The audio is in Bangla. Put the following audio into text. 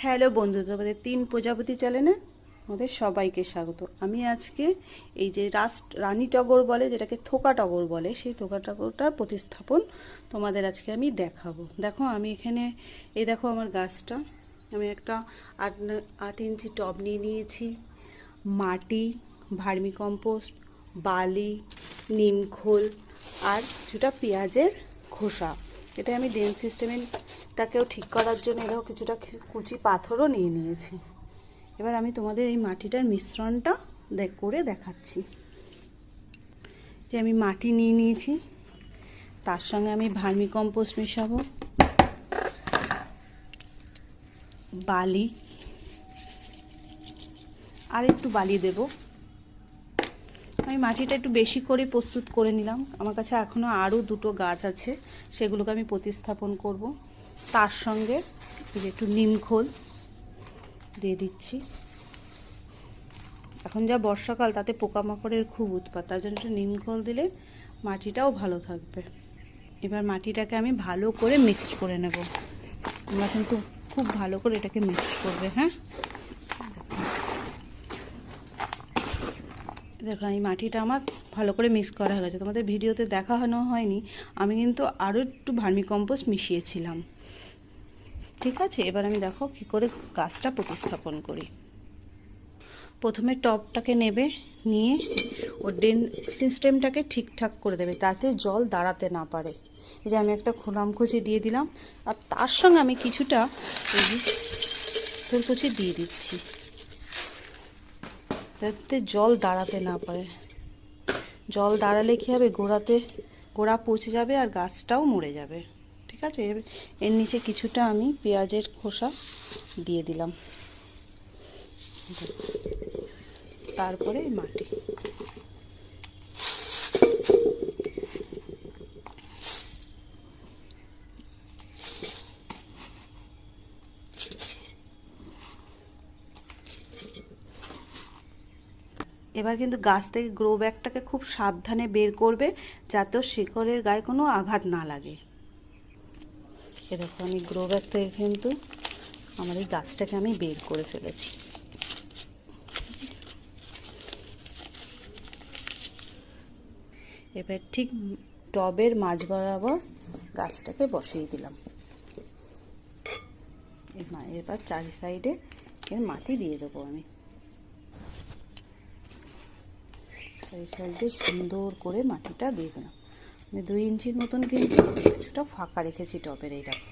হ্যালো বন্ধু, তোমাদের তিন প্রজাপতি চ্যানেলে আমাদের সবাইকে স্বাগত। আমি আজকে এই যে রানী টগর বলে, যেটাকে থোকা টগর বলে, সেই থোকা টগরটার প্রতিস্থাপন তোমাদের আজকে আমি দেখাবো। দেখো আমি এখানে এই দেখো আমার গাছটা, আমি একটা 8 ইঞ্চি টব নিয়ে নিয়েছি, মাটি, ভার্মিকম্পোস্ট, বালি, নিমখোল আর কিছুটা পেঁয়াজের খোসা। এটা আমি ড্রেন সিস্টেমটাকেও ঠিক করার জন্য এটাও কিছুটা কুচি পাথরও নিয়ে নিয়েছি। এবার আমি তোমাদের এই মাটিটার মিশ্রণটা করে দেখাচ্ছি। যে আমি মাটি নিয়ে নিয়েছি, তার সঙ্গে আমি ভার্মিকম্পোস্ট মেশাবো, বালি আর একটু বালি দেব। আমি মাটিটা একটু বেশি করে প্রস্তুত করে নিলাম। আমার কাছে এখনও আরও দুটো গাছ আছে, সেগুলোকে আমি প্রতিস্থাপন করব। তার সঙ্গে একটু নিমখোল দিয়ে দিচ্ছি। এখন যা বর্ষাকাল, তাতে পোকামাকড়ের খুব উৎপাত, তার জন্য একটু নিমখোল দিলে মাটিটাও ভালো থাকবে। এবার মাটিটাকে আমি ভালো করে মিক্সড করে নেব। তোমরা কিন্তু খুব ভালো করে এটাকে মিক্স করবে। হ্যাঁ, দেখো এই মাটিটা আমার ভালো করে মিক্স করা হয়ে গেছে। তোমাদের ভিডিওতে দেখানো হয়নি, আমি কিন্তু আরও একটু ভার্মিকম্পোস্ট মিশিয়েছিলাম। ঠিক আছে, এবার আমি দেখো কি করে গাছটা প্রতিস্থাপন করি। প্রথমে টবটাকে নেবে, নিয়ে ওর ড্রেন সিস্টেমটাকে ঠিকঠাক করে দেবে, তাতে জল দাঁড়াতে না পারে। এই যে আমি একটা খোলামকুচি দিয়ে দিলাম, আর তার সঙ্গে আমি কিছুটা ফুলকুচি দিয়ে দিচ্ছি, যাতে জল দাঁড়াতে না পারে। জল দাঁড়ালে কী হবে, গোড়া পচে যাবে আর গাছটাও মরে যাবে। ঠিক আছে, এর নিচে কিছুটা আমি পেঁয়াজের খোসা দিয়ে দিলাম, তারপরে মাটি। এবার কিন্তু গাছ থেকে গ্রো ব্যাগটাকে খুব সাবধানে বের করবে, যাতে শিকড়ের গায়ে কোনো আঘাত না লাগে। এ দেখো আমি গ্রো ব্যাগ থেকে কিন্তু আমার এই গাছটাকে আমি বের করে ফেলেছি। এবার ঠিক টবের মাঝ বরাবর গাছটাকে বসিয়ে দিলাম। এবার চারি সাইডে এর মাটি দিয়ে দেবো আমি। চারি সাইডে সুন্দর করে মাটিটা দিয়ে দিলাম। আমি 2 ইঞ্চির মতন কিন্তু কিছুটা ফাঁকা রেখেছি টবের, এই দেখো।